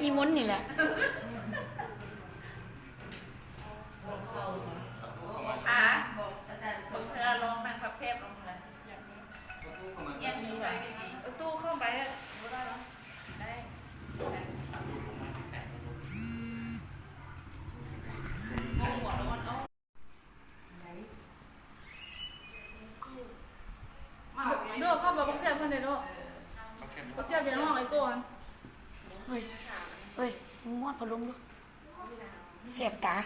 อีมุนนี่แหละบอกเธอลองนั่งพับเพียบลงเลยยังดีไปดีตู้เข้าไปได้หรอได้เอาหัวแล้วมันเอาดูเข้าไปบักเสียบคนเดียวบักเสียบยังห้องไอ้โก้นเฮ้ยมึงมอดพอลุงดูเสียบตา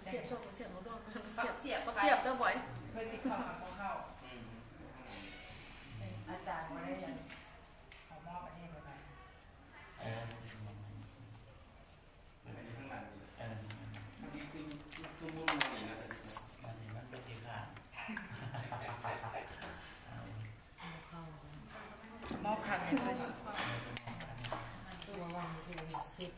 เสียบตัวบ่อยเพื่อจิตเข้ามาเข้าอาจารย์มาได้ยังขอมอบอันนี้ไปมอบขันเนี่ยเลยตัววันที่เราคิด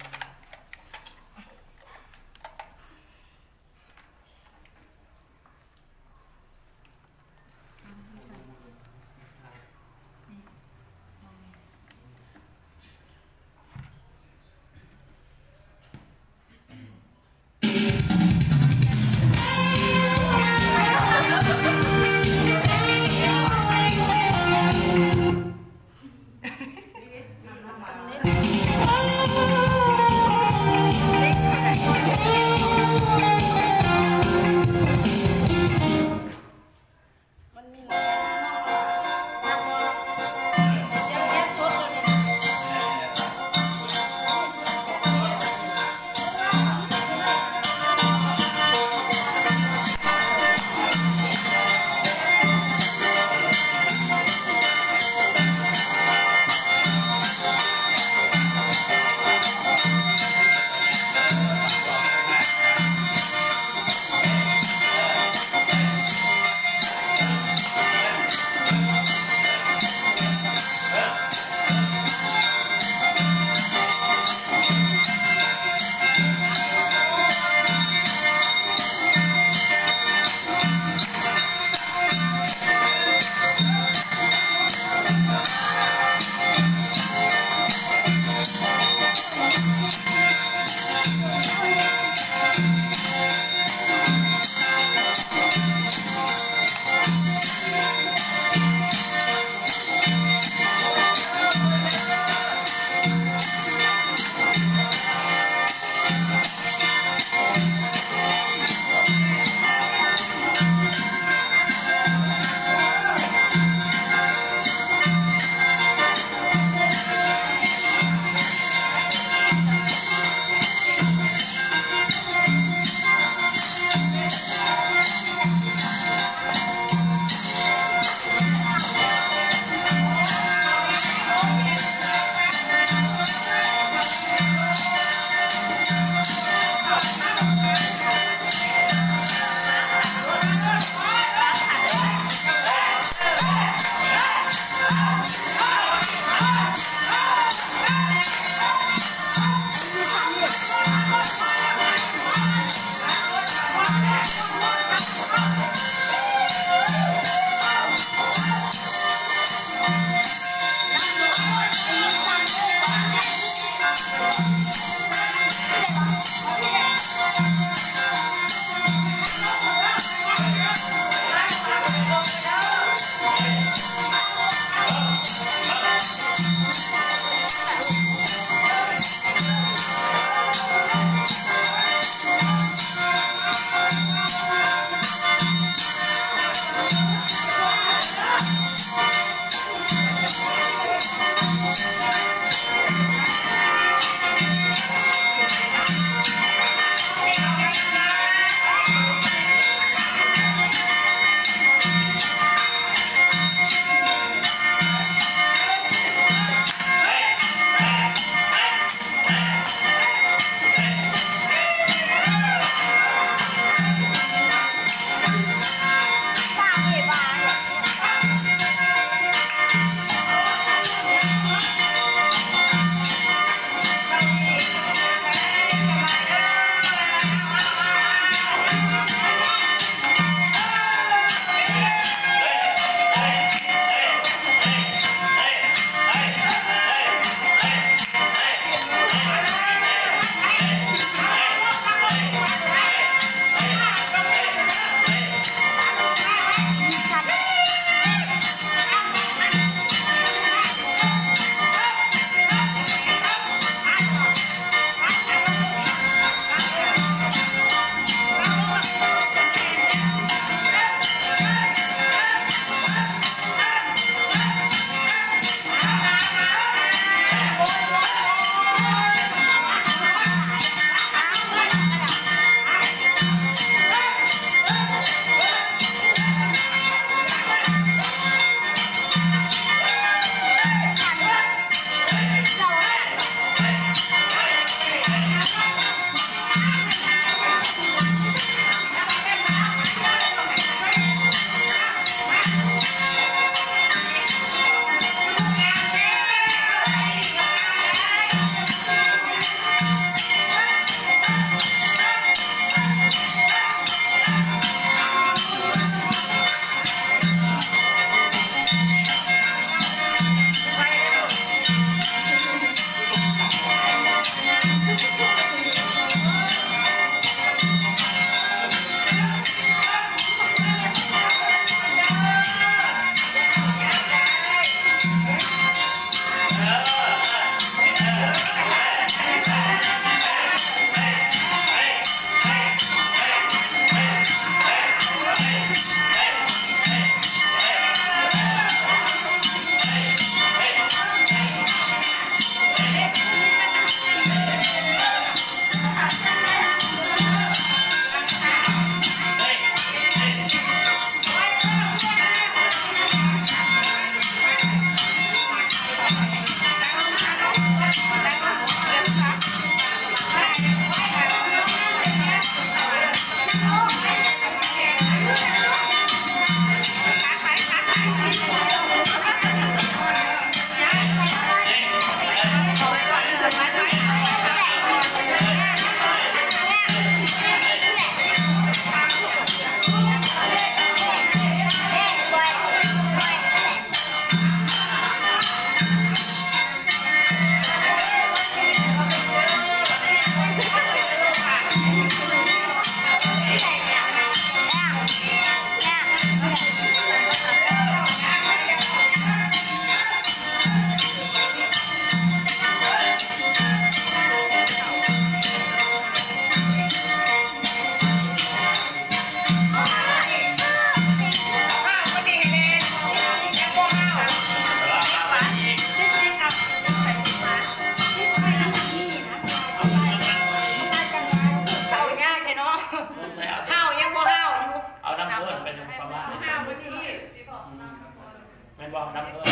บอกน้ำเพิ่ม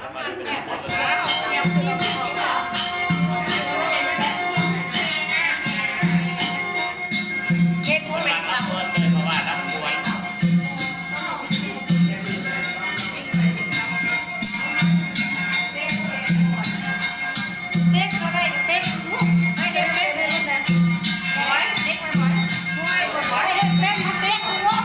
แล้วมาเป็นคนเก็บคนเป็นน้ำเพิ่มเลยเพราะว่าน้ำป่วยเต็กก็ได้เต็กไม่ได้เต็กเลยนะร้อยเต็กไม่ร้อยร้อยเต็กเต็กลูก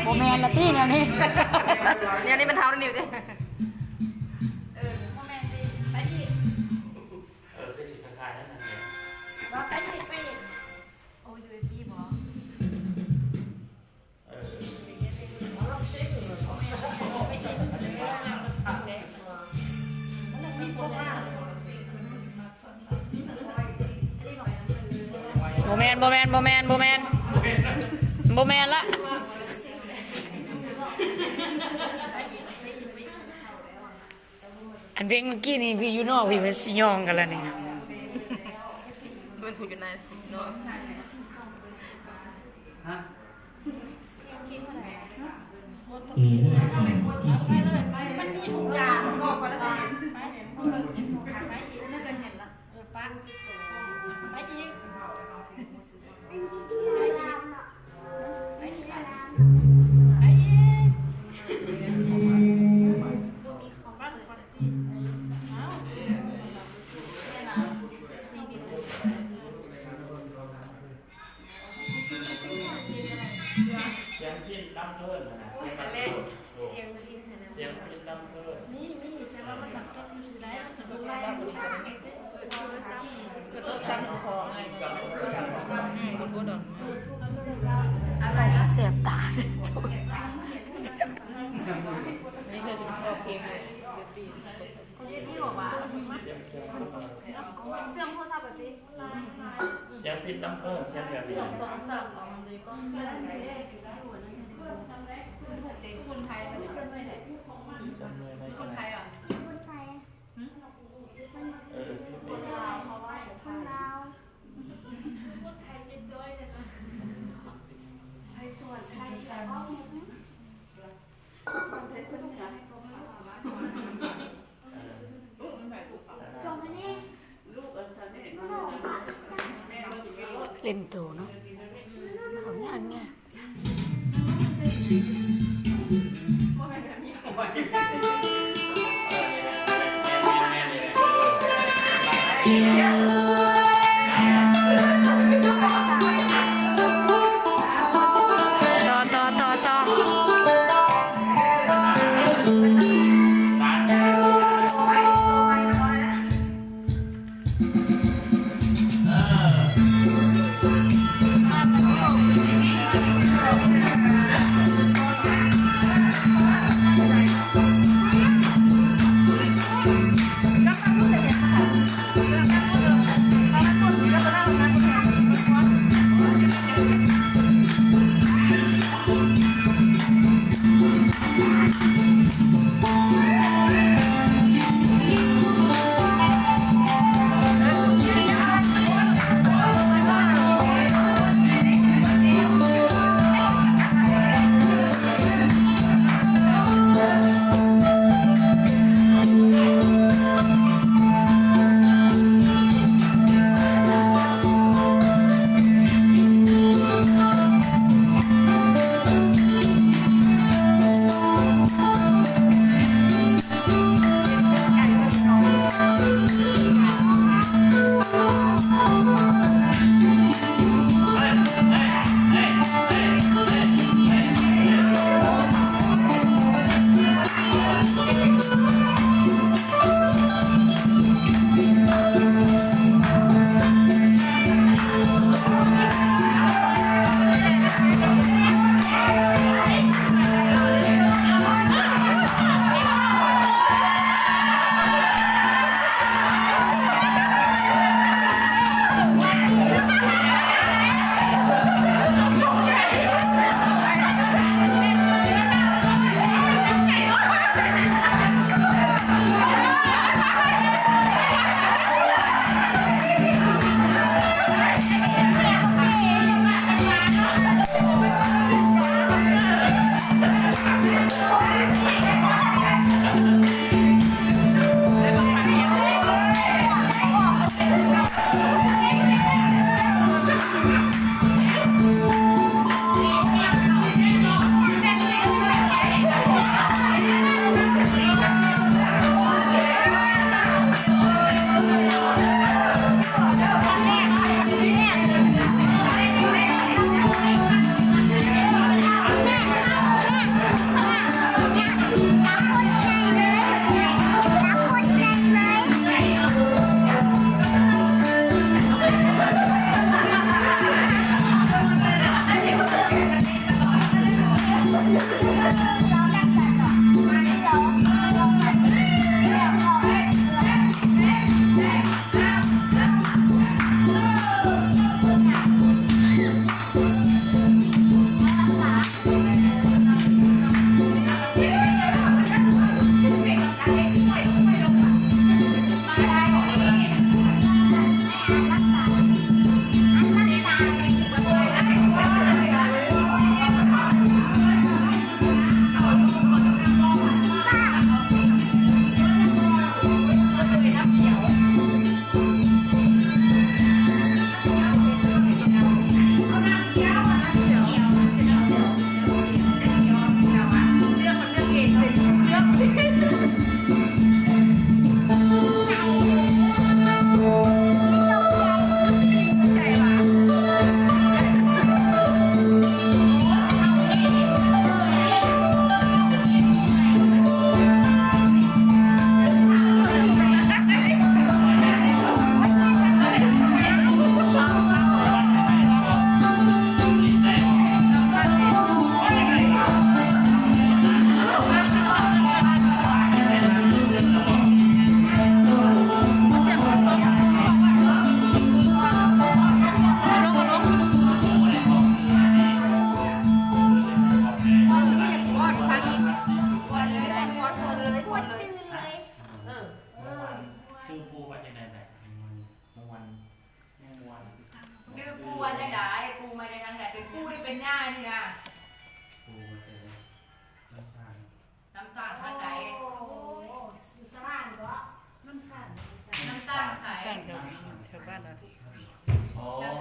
โมแมนละตี้แนวนี้เนี่ยนี่มันเท้าแล้วนิวดิโมเมนต์ไปอีก คือสีคล้ายๆนั่นเอง ว่าไปอีกโอ้ยยูเอฟีบอโมแมนละอันเพลงเมื่อกี้นี่พี่ยูโน่พี่มันสิยองกันแล้วนี่เป็นผู้อยู่ไหนเนาะมันมีทุกอย่างบอกไปแล้วไปเห็นไปอีกน่าจะเห็นละป้าไปอีกเสียงพินดังเพิ่มนะเสียงพินดังเพิ่มมีแต่ว่ามันแบบต้องมีไลฟ์มันต้องไลฟ์ก็ต้องสั่งของไงคุณพูดดอนอะไรนะเสียบตานี่เคยเป็นครอบเพลงเลยพี่บอกว่าเสื่อมโทรศัพท์แบบนี้เสียงพินดังเพิ่มเสียงแบบนี้โทรศัพท์ออกมาเลยก็เด็กคนไทยมันเสื่อมไปไหน จำเลยไหม คนไทยเหรอ คนไทย เออพี่ ค เป็น นลาวเขาว่า คนลาว คนไทยจะจ้อยเลยนะไทยส่วนไทยแต่ก็คนไทยส่วนเหนือให้เขามาสามารถ มันแบบถูกต้อง จบมานี่ ลูกอันฉันเนี่ยแม่เราอยู่ในรถ เล่นโตเนาะเขาย่างเนี่ย ว่าแบบนี้ แม่เลยต่อ ร้าน ไปไปน้อยนะ เ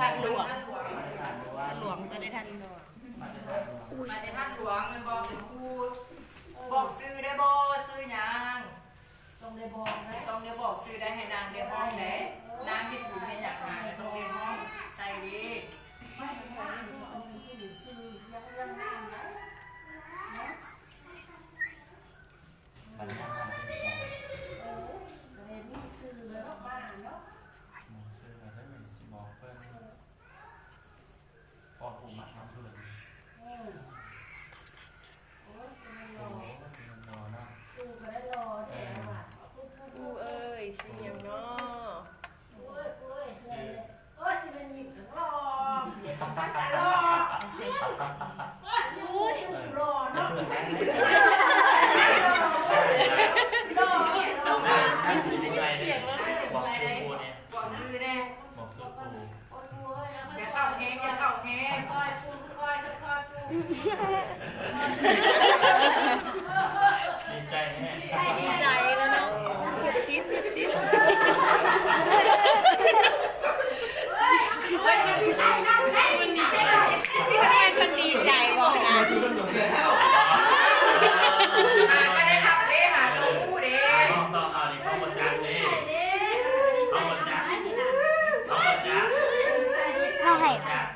ทันหลวง หลวงก็ได้ทันหลวง มาจะทานหลวง มาในท่านหลวงมันบอกถึงครูบอกซื้อได้บ่ซื้อยังต้องได้บอกซื้อได้ให้นางได้ห้องไหนนางเฮ็ดบุญเฮ็ดอยากหาต้องได้ห้องใส่ดี บันยากมากหมูซื้อมาได้เหมือนสิบอกเพื่อนพอปูมาทำเพื่อนโอ้มันรอเนาะ กูเอ้ยเสียงเนาะ บอกซื้อปูเนี่ย บอกซื้อได้ บอกซื้อปู อย่าเข้าเฮงอย่าเข้าเฮง ดีใจแน่ ดีใจแล้วเนาะจิ๊บคนดีใจบอกนะ หาก็ได้ทำเด้หาตัวผู้เด้ ต้องเอาดิเข้าบนจักดิเข้าบนจักเข้าบนจัก เราให้ จัก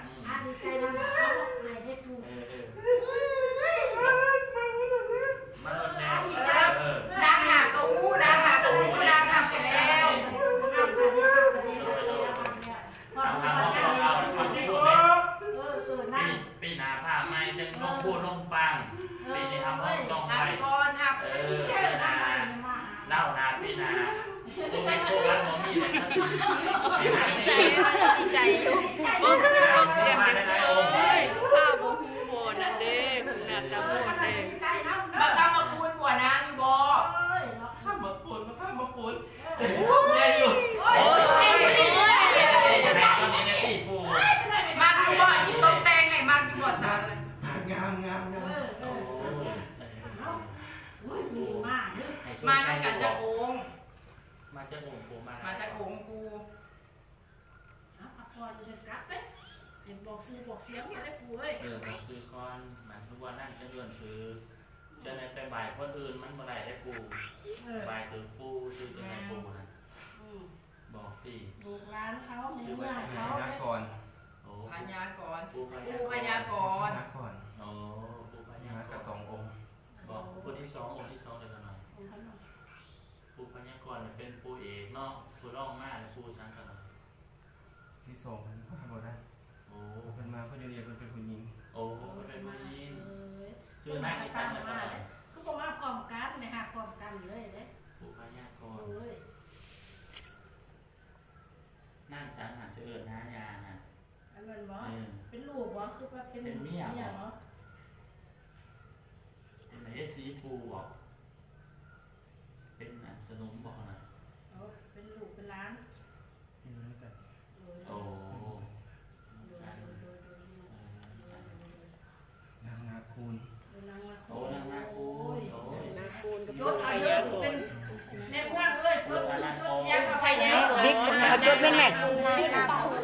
มาบนแนวน างหาตัวผู้นางหาตัวผู้นางทำไปแล้ว เอาความคิดปีหน้าผ้าไหมจึงลงพูดลงฟังปีนี้ทำห้องลงไป หักก่อนหัก ปีหน้าเล่านาปีหน้าตัวไม่โคกันมองมีเลย ดีใจอยู่โอ้คือเสียงเป็นข้าวบุ้งโบนั่นเด้คุณนันดำมันเด้ มาทำมาพูดกว่านางอยู่บ่ ข้ามมาปูนใหญ่อยู่ยังไงตอนนี้เนี่ยพี่ปู มาอยู่บ่อีต้นแตงไงมาอยู่บ่สาร งาม มาทำกันจะโอง มาจากองค์ปูมา มาจากโองกู บอกซื้อบอกเสียงไม่ได้ป่วย บอกซื้อก้อนหมันทุกวันนั่งจะเดือนคือจะในไปบ่ายคนอื่นมันบ่ได้ได้ปูบ่ายคือปูซื้อจะในปูนะบอกพี่ บุกร้านเขาหมู ซื้อไว้ ย่าง ทำไม เขา นักก่อน โอ้ พญากร ปูพ กู ญา พญากร นักก่อน โอ้ปูพญา นักกับสององค์ บอกปูที่สององค์ที่สองเลยกันหน่อยปูพญากรเป็นปูเอกเนาะปูร่องมากปูสังกัน ที่สองมันก็ทำบ่ได้ โอ้ เป็นมาเพื่อเรียนเป็นผู้หญิง โอ้เป็นผู้หญิงชื่อนักอีสานเลยกันหน่อย ก็บอกว่าพร้อมกันนะฮะพร้อมกันเลยเด้ ปูพญากร โอ้ย นั่งสังหารเชื่อหน้ายาฮะ อันนั้นบ่เป็นลูกบ่คือว่าเป็นเมียเนาะ เป็นไหนสีปูบอกเป็นสนุมบอกนะ เป็นลูกเป็นร้าน ที่นั่นกัน โอ้ นางนาคูณ โอ้นางนาคูโอ้ย นาคูณกับ ยศอายุเป็นแม่บ้านเอ้ยยศซื้อยศเสียกับพญา บิ๊กเอาจดเป็นแม็ก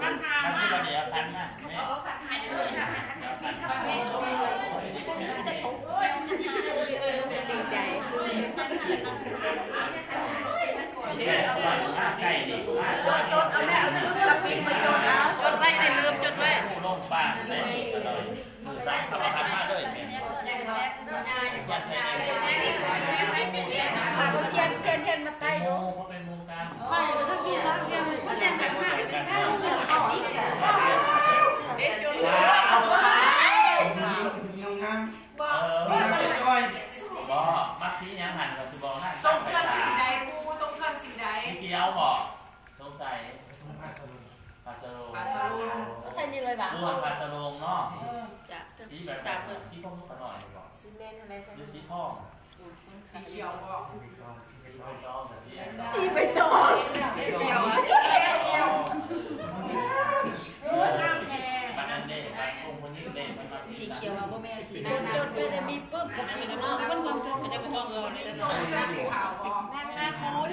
พันหา มัน มา ที่เราเดี๋ยวพันนะแม่ เอาพันหาเลยดีใจ ใกล้ดิ จดเอาแม่เอาตะปิดมาจดแล้ว จดไว้ในลืมจดไว้ ผู้ลงป่าเลยมือซ้ายขับพันมาเลยแม่ ยันใช้ เทียนมาใต้ โมเขาเป็นโมกลาง ไปก็ต้องกินสักเทียนมันจะจะมางาม เออ ก้อย บอกมักซีเนี่ยหันกับคือบอกนั่ง ทรงเครื่องสีใดกูทรงเครื่องสีใด ที่เกี้ยวบอกสงสัย สมภาษณ์ ปลาสโล ปลาสลู ใส่นี่เลยป่ะ รวมปลาสโลงเนาะ จ้ะ สีแบบสีทองขน่อยบอก ซีเมนต์อะไรใช่ หรือสีทอง สีเขียวบอก สีทองกับสีอะไร จีไปต่อ เขียว ปันนันเดปันองค์คนนี้เดมันมา สีเขียวมาบ่แม่สีน้ำจดไปเลยมีปุ๊บกับมีกันเนาะมันมันจดไปได้บ่ต้องเงิน ทรงเครื่องสีขาวบอก นั่งหน้าคูณ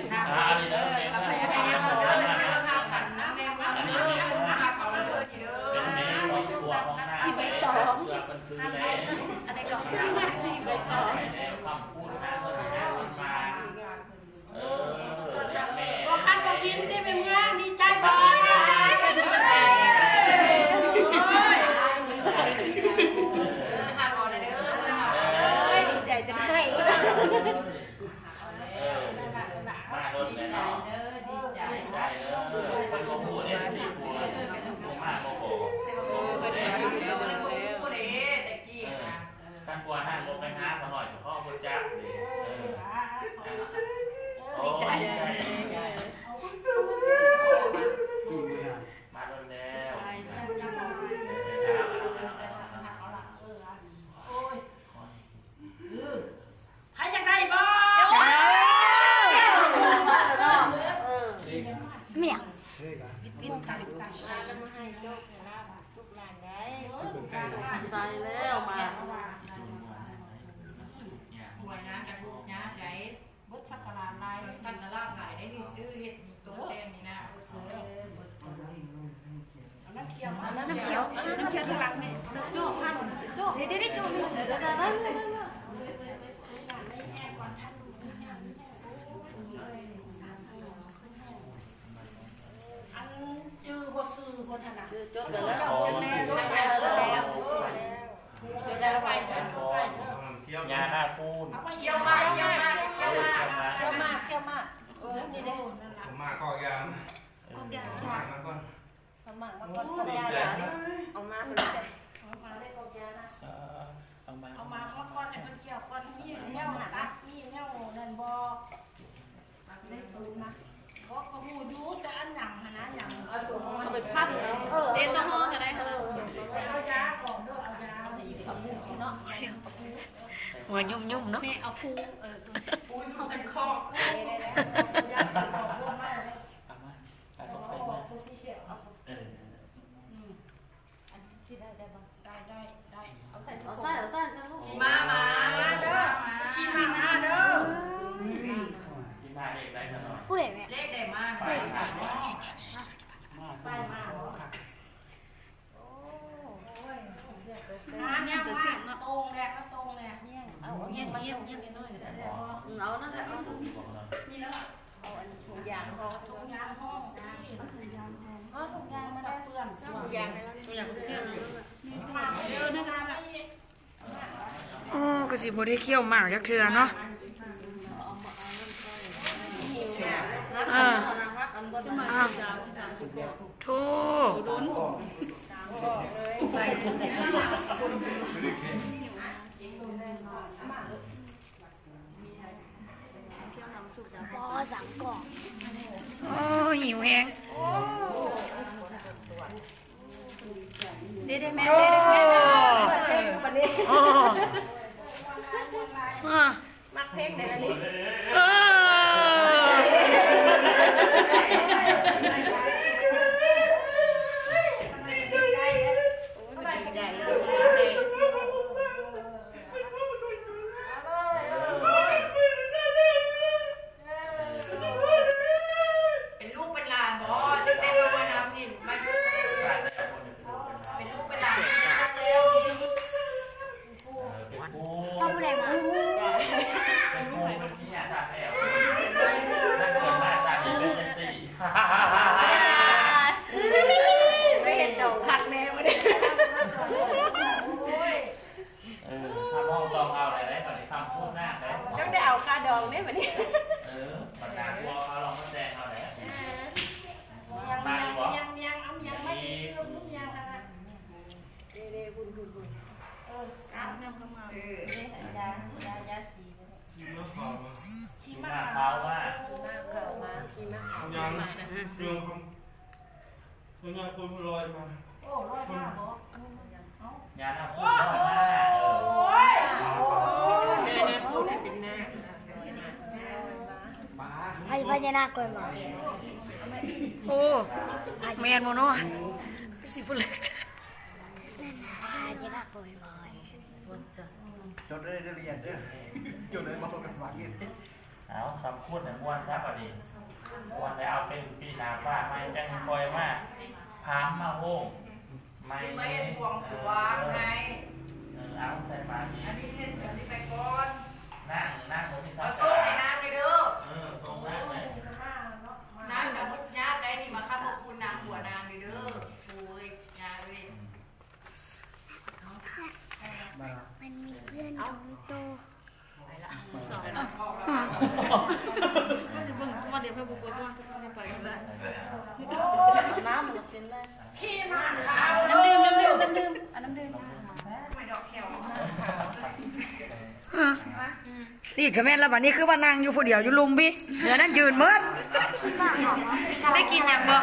อันนี้เด้อ กับพญากรเดินเดินพาขันนะแม่ว่าเดินพาเขาเดินเดิ ดนเลยเนาะ ดีใจ ใจคนก็พูดเนี่ยกูมากโอ้โห ผู้ใดแต่กี้นะ ท่านกลัวนั่งลงไปหาเขาหน่อยพ่อพูดจักเลยดีใจมาโดนแล้วใครอยากได้บ่ เมีย ปิดตังค์ ใส่แล้วมา หวยนะกระทุกนะไหน บดสักการะลาย สักกะลาหายได้ที่ซื้อเห็ดตัวแดงนี่นะ น้ำเขียวน้ำเขียวข้างหลังนี่โจ้พันโจ้เดี๋ยวโจ้อันจือบ่ซื้อบ่ถนัด จดไปแล้ว ได้ไปเด้อย าหน้าพูน เอาไป เคี่ยวมากเคี่ยวมากเคี่ยวมาก เที่ยวมากเที่ยวมากนี่เด้นั่นล่ะ ผมมาก่อยามมาก่อน สมัครมาก่อนสัญญาอย่านี่เอามาเพิ่นใจเอามาได้กอกยานะ เอามา เอามาก่อนให้เพิ่นเที่ยวก่อนมีแนวตัดมีแนวนั่นบ่ได้ตูนนะบ่ก็ฮู้อยู่แต่อันหยังหั่นนะหยัง เอาตัวมัน เอาไปพัดแล้วเดี๋ยวจะห่อกันได้เถอะ เอายาก่อนเด้อเอายาเอาปูเนาะ หัวยุ่มๆเนาะ แม่เอาปูตัวสิ ปูสุดจะคอก ยาสิบอกเรื่องมาเลย เอามาเอา เอา ไป บ มา อกตัวสิเขียวเอา เออ อันที่ได้บ่ได้เอาใส่ เอาใส่ลูก ขี่มาเด้อ ขี้มาเด้อ ที่มาเอกได้มาหน่อย ผู้ใดแม่ เลขได้มา ไปสาม ไปมาเนี่ยมาตรงแหละตรงแหละเนี่ยเอาเงี้ยมาเงี้ยน้อยๆแล้ว เอานั่นแหละ ถูกบอกหน่อย มีแล้วเอาอันถุงยางห้องถุงยางห้องถุงยางห้องก็ถุงยางมาได้เปื้อนถุงยางเพื่อนมีตลาดเดินนะกันละ โอ้ก็สิบ่ได้เคี่ยวหมากจักเทื่อเนาะโธ่พอสั่งก่อนโอ้หิวแฮงได้แม่โอ้มักเพลงไหนอันนี้เป็นลูกเป็นหลานบ่จึงได้รู้ว่าน้ำนี่มัน สายได้คนเป็น เป็นลูกเป็นหลานตั้งแล้วนี่ เป็นผู้ พ่อผู้ใดมา เป็นผู้เป็นพี่อาจารย์แอบนั่นเกิดมาสายเป็นเจนซี่ ไม่เห็นดอกผักแม่มาดิ ทำห้องตองเอาอะไรได้ก่อนทำพูดหน้าได้ ต้องได้เอาค่าดองได้ไหมเนี่ย ปัญหาวัวเขาลองมาแจ้งเอาแหละ ยังเอายังไม่เริ่มยังนะเอาเนี่ยเข้ามายาสี เมื่อขอมา ชิ ห มา น้าเขาว่า ยังโยงคำยังคุณลอยมา โอ้ร้อยห้าบอก งานเอาพูดร้อยหน้า โอ้ย เนี่ยพูดเป็นหน้า ไพ่พญานาคกล้วยหมากโอ้แม่นบ่เนาะคือสิบ่เลิกนั่นน่ะพญานาคกล้วยหมาก จดได้เรียนเด้อจดได้บอกกันว่าเรียน เอาคำพูดในม้วนซะพอดีม้วนได้เอาเป็นปีนาฟ้าไม่แจ้งคอยมาพามมาโฮงไม่ จึงมาเห็นบวงสรวงไง เอาใส่มาดี อันนี้เห็นแบบนี้ไปก่อน นั่งบนที่ซั เอา บ โซ่ให้น้ำไปเด้อ ส่งนั่งเลย น้ำกับมุกยาได้นี่มาข้าพวกคุณนางหัวนางไปเด้อโอ้ยยาเลย มันมีเพื่อนของโต บอกแล้ว มันจะเบิ่งมันเดี๋ยว ถ้าบุกบ้านจะไม่ไปแล้ว น้ำมันกินได้ ขี้มาขาว น้ำดื่มอันน้ำดื่ม ไม่ดอกแขว นี่ขมิ้นแล้วบัดนี้คือว่านั่งอยู่ผู้เดียวอยู่ลุมพี่เดี๋ยวนั้นยืนเมื่อได้กินอย่างบ่ ไ